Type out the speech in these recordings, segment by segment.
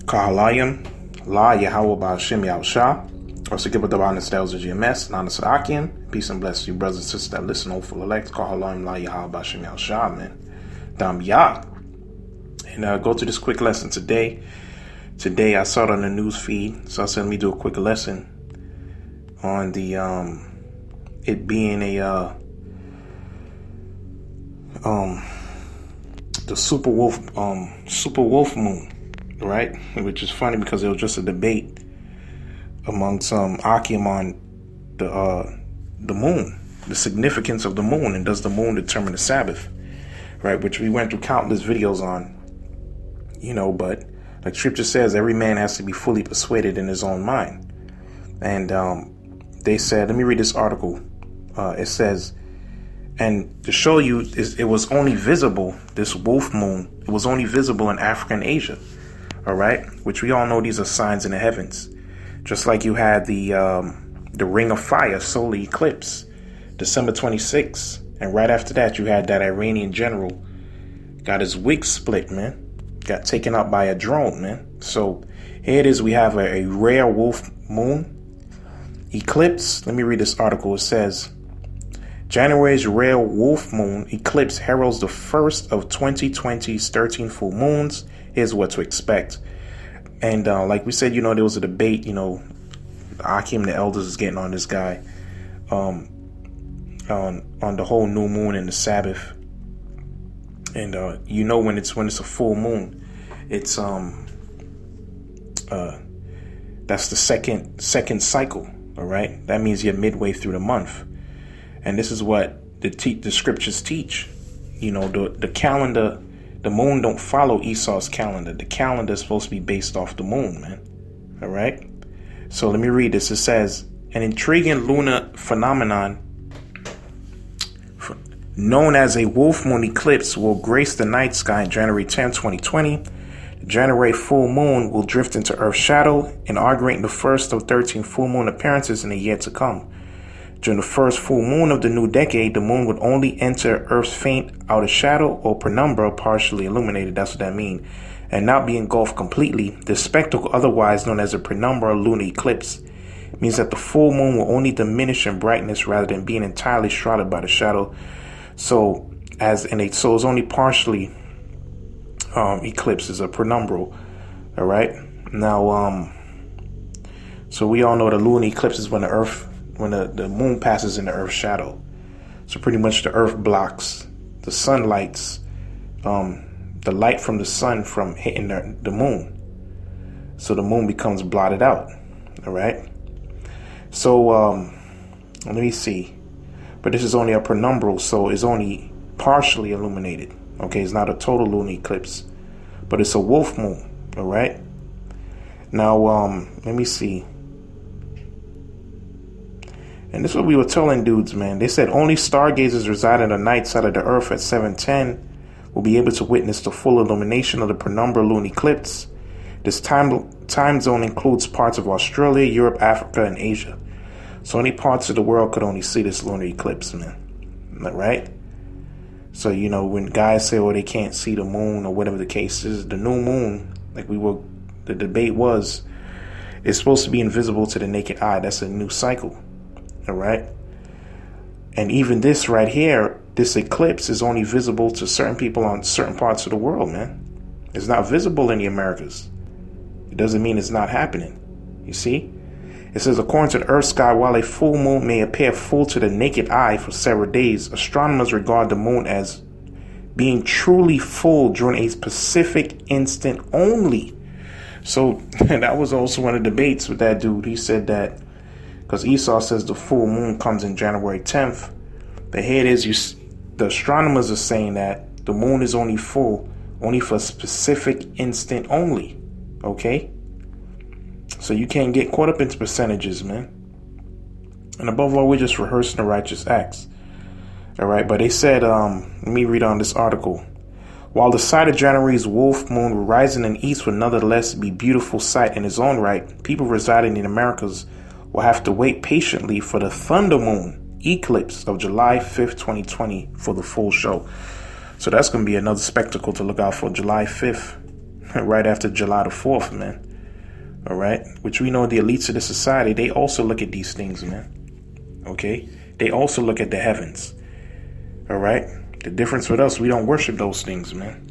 Kahalayim, La Yahawah Ba'Shem Yahawashi, or Sikibah Dabanis Dells of GMS, Nana Sadakian. Peace and bless you, brothers and sisters that listen, hopeful elect. Kahalayim, La Yahawah Ba'Shem Yahawashi, man. Dam Yah. And go to this quick lesson today. Today I saw it on the news feed, so I said let me do a quick lesson on the it being a the super wolf moon, right? Which is funny because it was just a debate among some Akim on the moon, the significance of the moon, and does the moon determine the Sabbath, right? Which we went through countless videos on, but like Scripture says, every man has to be fully persuaded in his own mind. And they said, let me read this article. It says, and to show you, it was only visible, this wolf moon, it was only visible in Africa and Asia, all right? Which we all know these are signs in the heavens. Just like you had the Ring of Fire solar eclipse, December 26th. And right after that, you had that Iranian general got his wig split, man. Got taken out by a drone, man. So here it is. We have a rare wolf moon eclipse. Let me read this article. It says, January's rare wolf moon eclipse heralds the first of 2020's 13 full moons. Here's what to expect. And like we said, there was a debate, Akim, the elders, is getting on this guy on the whole new moon and the Sabbath. And when it's a full moon, it's that's the second cycle. All right, that means you're midway through the month, and this is what the scriptures teach. The calendar, the moon don't follow Esau's calendar. The calendar is supposed to be based off the moon, man. All right. So let me read this. It says, an intriguing lunar phenomenon known as a wolf moon eclipse will grace the night sky on January 10, 2020. The January full moon will drift into Earth's shadow, inaugurating the first of 13 full moon appearances in the year to come. During the first full moon of the new decade, the moon would only enter Earth's faint outer shadow or penumbra, partially illuminated, that's what that means, and not be engulfed completely. The spectacle, otherwise known as a penumbra lunar eclipse, means that the full moon will only diminish in brightness rather than being entirely shrouded by the shadow. So it's only partially eclipses, a penumbral. All right. Now, so we all know the lunar eclipse is when the moon passes in the Earth's shadow. So pretty much the Earth blocks the sunlight's, the light from the sun from hitting the moon. So the moon becomes blotted out. All right. So let me see. But this is only a penumbral, so it's only partially illuminated. Okay, it's not a total lunar eclipse, but it's a wolf moon. All right. Now, let me see. And this is what we were telling dudes, man. They said only stargazers residing on the night side of the Earth at 7:10 will be able to witness the full illumination of the penumbral lunar eclipse. This time zone includes parts of Australia, Europe, Africa, and Asia. So only parts of the world could only see this lunar eclipse, man. Right? So, when guys say, they can't see the moon or whatever the case is, the new moon, the debate was, it's supposed to be invisible to the naked eye. That's a new cycle. All right? And even this right here, this eclipse is only visible to certain people on certain parts of the world, man. It's not visible in the Americas. It doesn't mean it's not happening. You see? It says, according to the Earth sky, while a full moon may appear full to the naked eye for several days, astronomers regard the moon as being truly full during a specific instant only. So that was also one of the debates with that dude. He said that because Esau says the full moon comes in January 10th. But here it is, the astronomers are saying that the moon is only full, only for a specific instant only. Okay? So you can't get caught up into percentages, man. And above all, we're just rehearsing the righteous acts. All right, but they said, let me read on this article. While the sight of January's wolf moon rising in the east would nonetheless be a beautiful sight in its own right, people residing in the Americas will have to wait patiently for the thunder moon eclipse of July 5th, 2020 for the full show. So that's going to be another spectacle to look out for, July 5th. right after July the 4th, man. All right, which we know the elites of the society, they also look at these things, man. Okay, they also look at the heavens. All right, the difference with us, we don't worship those things, man.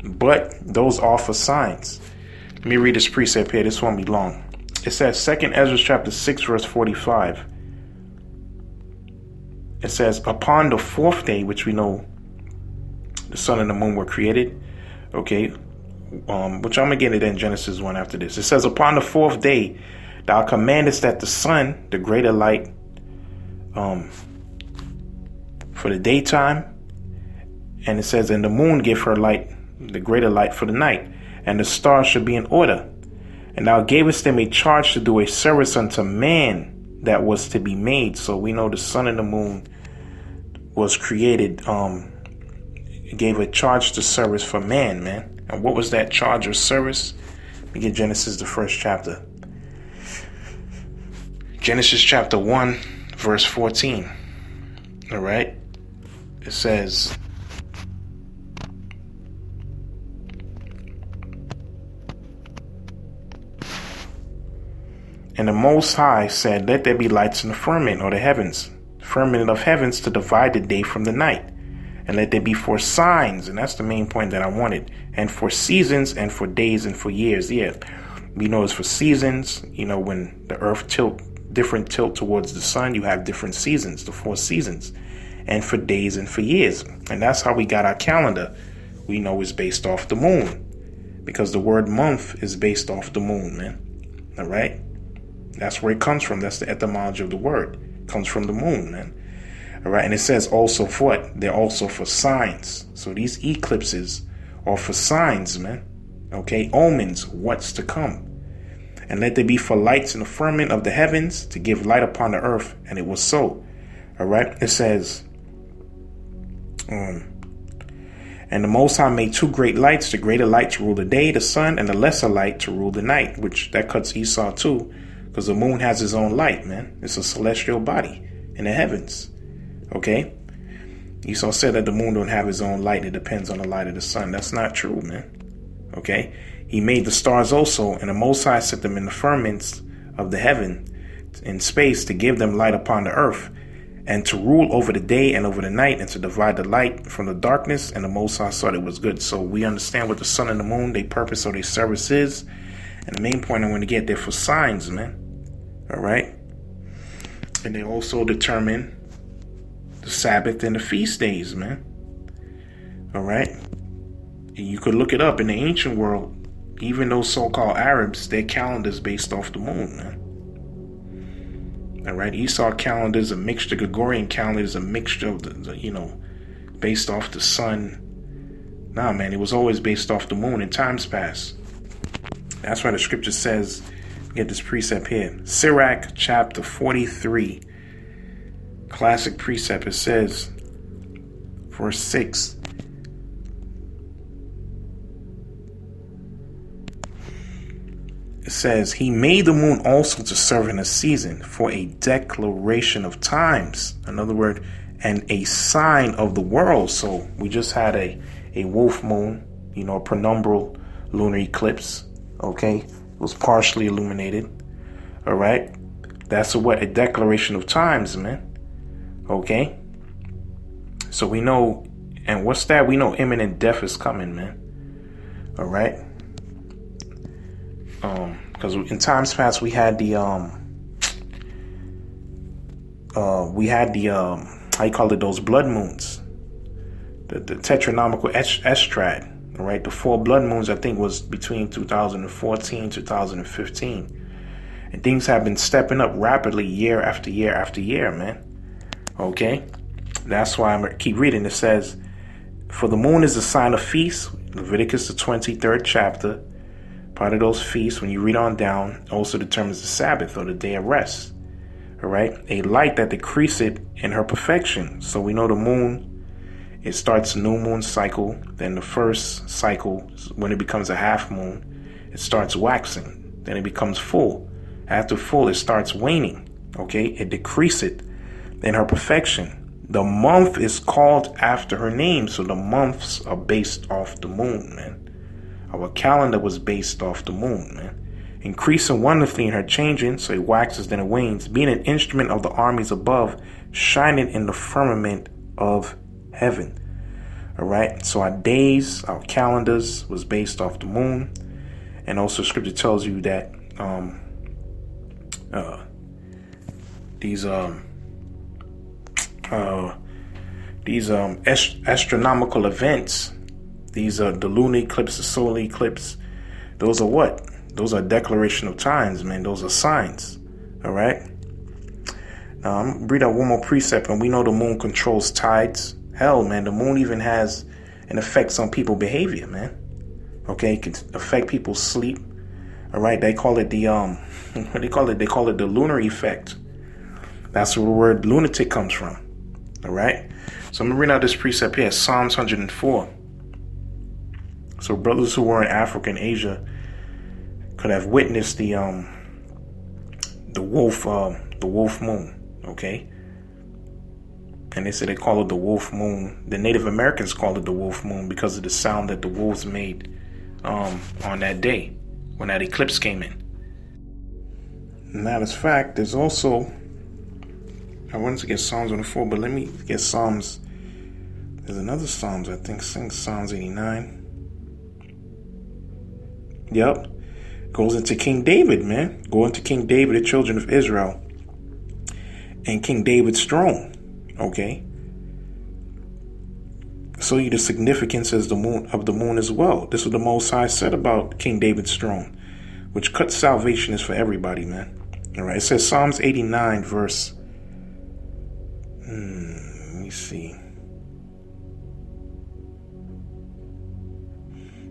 But those are for signs. Let me read this precept here. This won't be long. It says 2nd Ezra chapter 6 verse 45. It says, upon the 4th day, which we know the sun and the moon were created. Okay, which I'm going to get it in Genesis 1 after this. It says, upon the 4th day, thou commandest that the sun, the greater light for the daytime, and it says, and the moon give her light, the greater light for the night, and the stars should be in order. And thou gavest them a charge to do a service unto man that was to be made. So we know the sun and the moon was created, gave a charge to service for man, man. And what was that charge or service? We get Genesis, the 1st chapter. Genesis chapter 1, verse 14. All right. It says, and the Most High said, let there be lights in the firmament, or the heavens, firmament of heavens, to divide the day from the night. And let there be for signs, and that's the main point that I wanted, and for seasons, and for days, and for years. Yeah, we know it's for seasons. You know, when the earth different tilt towards the sun, you have different seasons, the 4 seasons, and for days and for years. And that's how we got our calendar. We know it's based off the moon, because the word month is based off the moon, man. All right, that's where it comes from. That's the etymology of the word. It comes from the moon, man. All right, and it says also for what? They're also for signs. So these eclipses are for signs, man. Okay, omens, what's to come. And let there be for lights in the firmament of the heavens, to give light upon the earth. And it was so. All right, it says, and the Most High made 2 great lights, the greater light to rule the day, the sun, and the lesser light to rule the night, which that cuts Esau too, because the moon has its own light, man. It's a celestial body in the heavens. Okay, Esau said that the moon don't have his own light. It depends on the light of the sun. That's not true, man. Okay, he made the stars also, and the Most High set them in the firmaments of the heaven in space, to give them light upon the earth, and to rule over the day and over the night, and to divide the light from the darkness. And the Most High saw it was good. So we understand what the sun and the moon, their purpose or their service is. And the main point I want to get there for signs, man. All right, and they also determine the Sabbath and the feast days, man. All right. And you could look it up in the ancient world. Even those so-called Arabs, their calendars based off the moon, man. All right. Esau calendar is a mixture. Gregorian calendar is a mixture of the based off the sun. Nah, man, it was always based off the moon in times past. That's why the scripture says, get this precept here. Sirach chapter 43. Classic precept. It says, verse 6. It says, he made the moon also to serve in a season, for a declaration of times. In other words, and a sign of the world. So we just had a wolf moon, a penumbral lunar eclipse. Okay, it was partially illuminated. All right, that's a declaration of times, man. Okay, so we know, and what's that? We know imminent death is coming, man. All right, because in times past we had the how you call it, those blood moons, the tetranomical estrad. All right, the 4 blood moons I think was between 2014 2015, and things have been stepping up rapidly year after year after year, man. Okay, that's why I'm keep reading. It says, for the moon is a sign of feast. Leviticus the 23rd chapter. Part of those feasts, when you read on down, also determines the Sabbath or the day of rest. All right, a light that decreaseth in her perfection. So we know the moon, it starts a new moon cycle. Then the first cycle, when it becomes a half moon, it starts waxing. Then it becomes full. After full, it starts waning. Okay, it decreaseth in her perfection. The month is called after her name. So the months are based off the moon, man. Our calendar was based off the moon, man. Increasing wonderfully in her changing, so it waxes then it wanes, being an instrument of the armies above, shining in the firmament of heaven. All right, so our days, our calendars was based off the moon, and also Scripture tells you that these astronomical events, these are the lunar eclipse, the solar eclipse. Those are what? Those are declaration of times, man. Those are signs. All right. Now I'm gonna read out one more precept, and we know the moon controls tides. Hell, man, the moon even has an effect on people's behavior, man. Okay, it can affect people's sleep. All right, they call it the what do they call it? They call it the lunar effect. That's where the word lunatic comes from. All right. So I'm gonna read out this precept here, Psalms 104. So brothers who were in Africa and Asia could have witnessed the wolf moon. Okay. And they say they call it the wolf moon. The Native Americans call it the wolf moon because of the sound that the wolves made on that day when that eclipse came in. Now, as fact, there's also, I wanted to get Psalms 104, but let me get Psalms. There's another Psalms, I think, Psalms 89. Yep. Goes into King David, man. Go into King David, the children of Israel, and King David's throne. Okay. So you the significance as the moon as well. This is what the Most High said about King David's throne, which cut salvation is for everybody, man. All right. It says Psalms 89 verse. Let me see.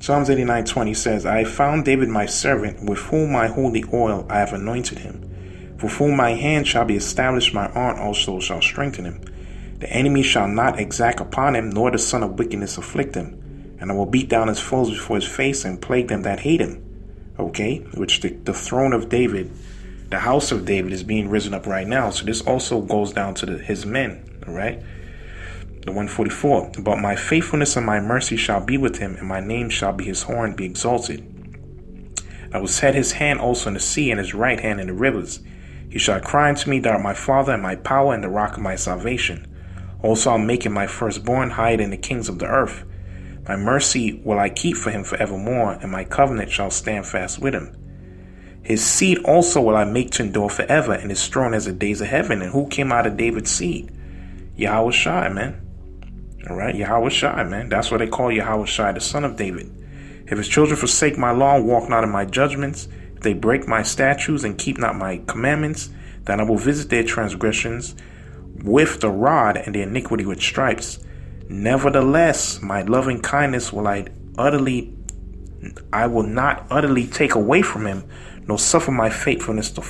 Psalms 89:20 says, I found David my servant, with whom my holy oil I have anointed him. For whom my hand shall be established, my arm also shall strengthen him. The enemy shall not exact upon him, nor the son of wickedness afflict him. And I will beat down his foes before his face, and plague them that hate him. Okay, which the throne of David, the house of David, is being risen up right now. So this also goes down to his men, all right? The 144, but my faithfulness and my mercy shall be with him, and my name shall be his horn, be exalted. I will set his hand also in the sea, and his right hand in the rivers. He shall cry unto me, thou art my father, and my power, and the rock of my salvation. Also I'll make him my firstborn, higher than the kings of the earth. My mercy will I keep for him forevermore, and my covenant shall stand fast with him. His seed also will I make to endure forever, and his throne as the days of heaven. And who came out of David's seed? Yahawashi, man. All right, Yahawashi, man. That's what they call Yahawashi, the son of David. If his children forsake my law and walk not in my judgments, if they break my statutes and keep not my commandments, then I will visit their transgressions with the rod and their iniquity with stripes. Nevertheless, my loving kindness will I will not utterly take away from him, nor suffer my faithfulness to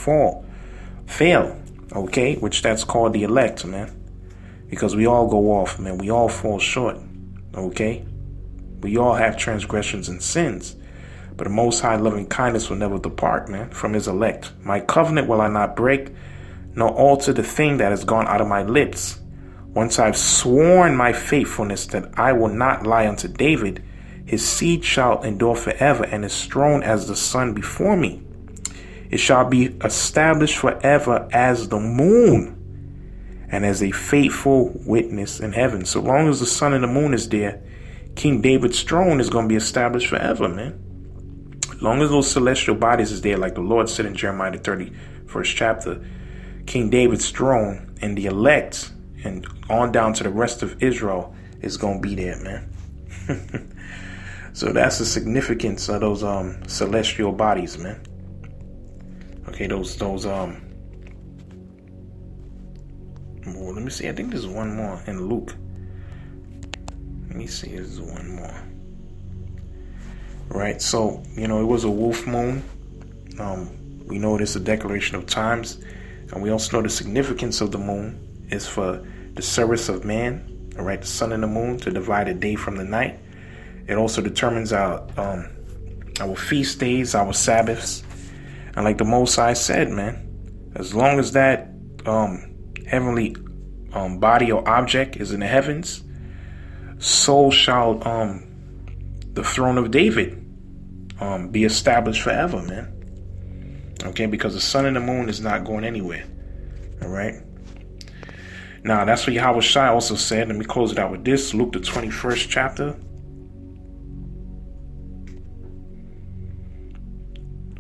fail. Okay, which that's called the elect, man. Because we all go off, man. We all fall short. Okay? We all have transgressions and sins. But the Most High loving kindness will never depart, man, from his elect. My covenant will I not break, nor alter the thing that has gone out of my lips. Once I've sworn my faithfulness that I will not lie unto David, his seed shall endure forever, and his throne as the sun before me. It shall be established forever as the moon, and as a faithful witness in heaven. So long as the sun and the moon is there, King David's throne is going to be established forever, man. As long as those celestial bodies is there, like the Lord said in Jeremiah the 31st chapter, King David's throne and the elect and on down to the rest of Israel is going to be there, man. So that's the significance of those celestial bodies, man. Okay, those well, let me see. I think there's one more in Luke. Let me see. There's one more. Right. So, it was a wolf moon. We know this is a declaration of times. And we also know the significance of the moon is for the service of man. All right. The sun and the moon to divide the day from the night. It also determines our feast days, our Sabbaths. And like the Most High said, man, as long as that heavenly body or object is in the heavens, so shall the throne of David be established forever, man. Okay, because the sun and the moon is not going anywhere. All right. Now, that's what Yahawashi also said. Let me close it out with this. Luke, the 21st chapter.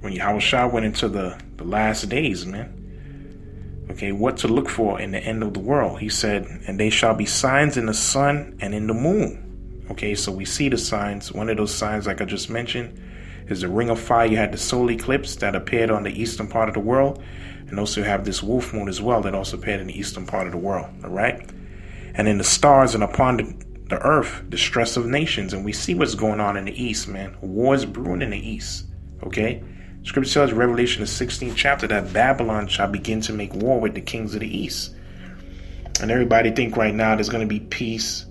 When Yahawashi went into the last days, man. Okay, what to look for in the end of the world. He said, and they shall be signs in the sun and in the moon. Okay, so we see the signs. One of those signs, like I just mentioned, is the ring of fire. You had the solar eclipse that appeared on the eastern part of the world. And also you have this wolf moon as well that also appeared in the eastern part of the world. All right. And in the stars and upon the earth, the stress of nations. And we see what's going on in the east, man. War is brewing in the east. Okay. Scripture tells Revelation, the 16th chapter, that Babylon shall begin to make war with the kings of the east. And everybody think right now there's going to be peace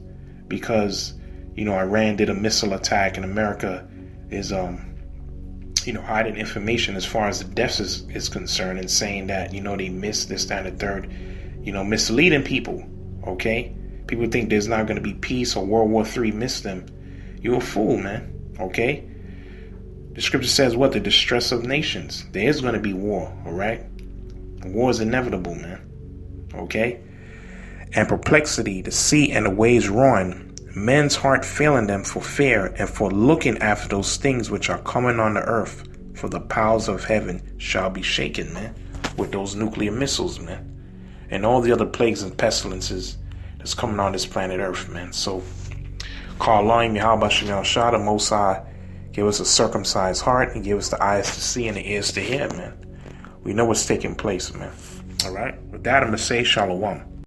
because, Iran did a missile attack and America is, hiding information as far as the deaths is concerned and saying that, they missed this, that, and the third, misleading people. Okay. People think there's not going to be peace or World War III missed them. You're a fool, man. Okay. The scripture says what? The distress of nations. There is going to be war, all right? War is inevitable, man. Okay? And perplexity, the sea and the waves roaring, men's heart failing them for fear and for looking after those things which are coming on the earth. For the powers of heaven shall be shaken, man, with those nuclear missiles, man. And all the other plagues and pestilences that's coming on this planet Earth, man. So, call on Yahawashi, the Most High. Give us a circumcised heart and give us the eyes to see and the ears to hear, man. We know what's taking place, man. All right? With that, I'm going to say shalom.